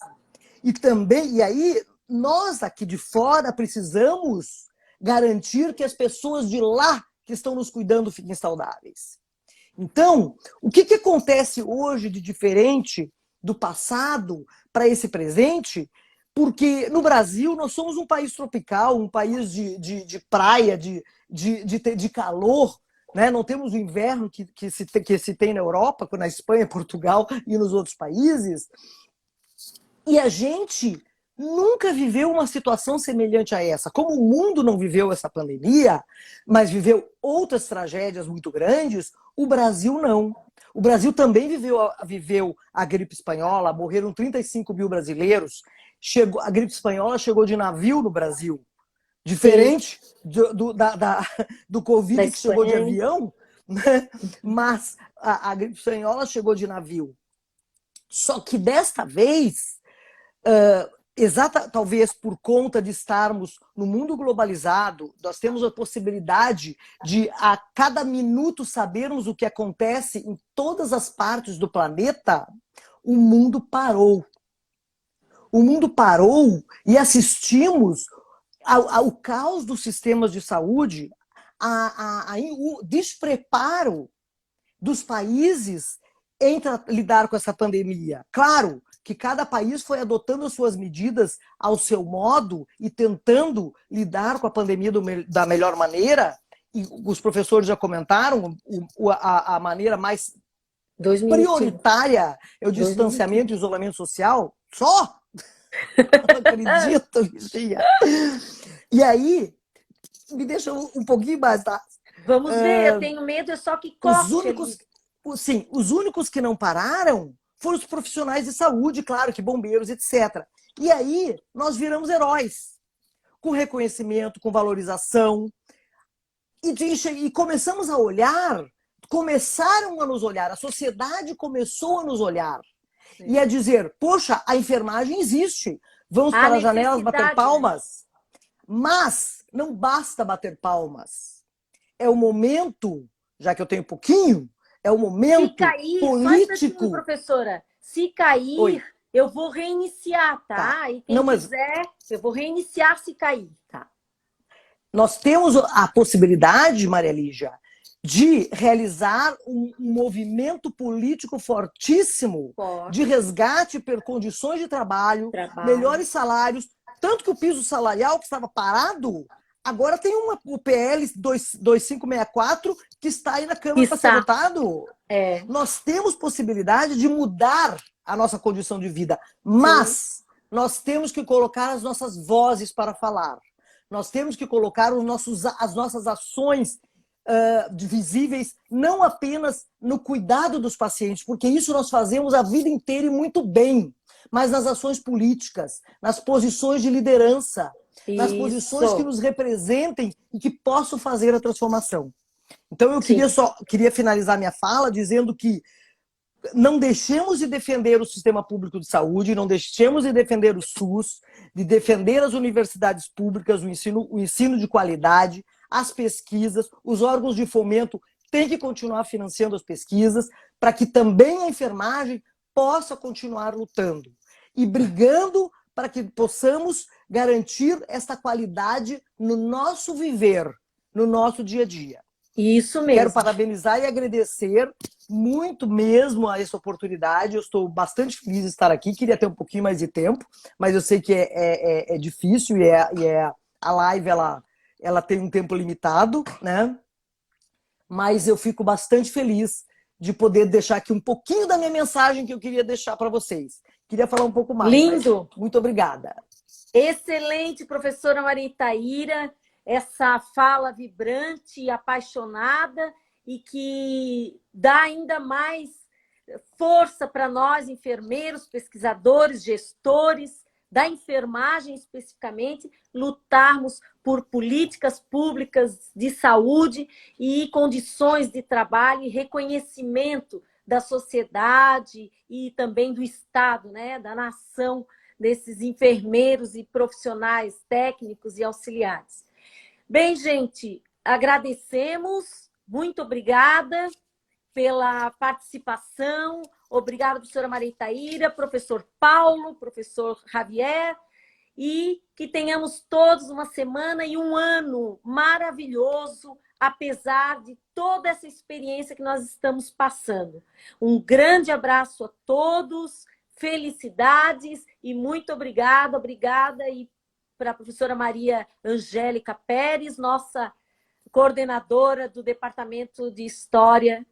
E aí nós aqui de fora precisamos garantir que as pessoas de lá que estão nos cuidando fiquem saudáveis. Então, o que acontece hoje de diferente do passado para esse presente? Porque no Brasil nós somos um país tropical, um país de praia, de calor, né? Não temos o inverno que se tem na Europa, na Espanha, Portugal e nos outros países. E a gente nunca viveu uma situação semelhante a essa. Como o mundo não viveu essa pandemia, mas viveu outras tragédias muito grandes, o Brasil não. O Brasil também viveu a gripe espanhola, morreram 35 mil brasileiros. A gripe espanhola chegou de navio no Brasil. Diferente do Covid, que chegou de avião, né? Mas a gripe espanhola chegou de navio. Só que desta vez, talvez por conta de estarmos no mundo globalizado, nós temos a possibilidade de a cada minuto sabermos o que acontece em todas as partes do planeta. O mundo parou. O mundo parou e assistimos ao caos dos sistemas de saúde, o despreparo dos países em lidar com essa pandemia. Claro que cada país foi adotando as suas medidas ao seu modo e tentando lidar com a pandemia da melhor maneira, e os professores já comentaram, a maneira mais prioritária é o distanciamento e isolamento social. Só? Não acredito, Ligia. E aí, me deixa um pouquinho mais, tá? Vamos ver, eu tenho medo, é só que corte. Os únicos que não pararam foram os profissionais de saúde, claro, que bombeiros, etc. E aí, nós viramos heróis, com reconhecimento, com valorização, e começamos a olhar, começaram a nos olhar, a sociedade começou a nos olhar. Sim. E a dizer, poxa, a enfermagem existe, vamos para as janelas bater palmas. Mas não basta bater palmas. É o momento, já que eu tenho pouquinho, é o momento político. Professora, se cair, eu vou reiniciar, tá? E quem quiser, eu vou reiniciar se cair, tá? Nós temos a possibilidade, Maria Lígia, de realizar um movimento político fortíssimo de resgate por condições de trabalho, melhores salários, tanto que o piso salarial que estava parado, agora tem o PL 2564 que está aí na Câmara para ser votado. Nós temos possibilidade de mudar a nossa condição de vida, mas nós temos que colocar as nossas vozes para falar. Nós temos que colocar as nossas ações visíveis, não apenas no cuidado dos pacientes, porque isso nós fazemos a vida inteira e muito bem, mas nas ações políticas, nas posições de liderança, nas posições que nos representem e que possam fazer a transformação. Então eu queria finalizar minha fala dizendo que não deixemos de defender o sistema público de saúde, não deixemos de defender o SUS, de defender as universidades públicas, o ensino de qualidade, as pesquisas, os órgãos de fomento têm que continuar financiando as pesquisas para que também a enfermagem possa continuar lutando e brigando para que possamos garantir esta qualidade no nosso viver, no nosso dia a dia. Isso mesmo. Quero parabenizar e agradecer muito mesmo a essa oportunidade. Eu estou bastante feliz de estar aqui. Queria ter um pouquinho mais de tempo, mas eu sei que é difícil e a live ela tem um tempo limitado, né? Mas eu fico bastante feliz de poder deixar aqui um pouquinho da minha mensagem que eu queria deixar para vocês. Queria falar um pouco mais. Lindo! Muito obrigada. Excelente, professora Maria Itaíra. Essa fala vibrante e apaixonada e que dá ainda mais força para nós, enfermeiros, pesquisadores, gestores da enfermagem especificamente, lutarmos por políticas públicas de saúde e condições de trabalho e reconhecimento da sociedade e também do Estado, né, da nação, desses enfermeiros e profissionais técnicos e auxiliares. Bem, gente, agradecemos, muito obrigada pela participação, obrigada, professora Maria Itaíra, professor Paulo, professor Javier, e que tenhamos todos uma semana e um ano maravilhoso, apesar de toda essa experiência que nós estamos passando. Um grande abraço a todos, felicidades e muito obrigada, e para a professora Maria Angélica Pérez, nossa coordenadora do Departamento de História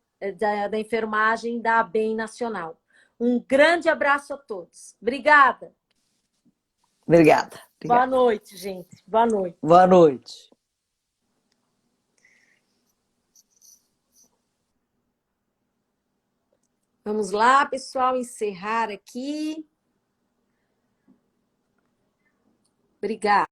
da Enfermagem da ABEM Nacional. Um grande abraço a todos. Obrigada. Obrigada. Boa noite, gente. Boa noite. Boa noite. Vamos lá, pessoal, encerrar aqui. Obrigada.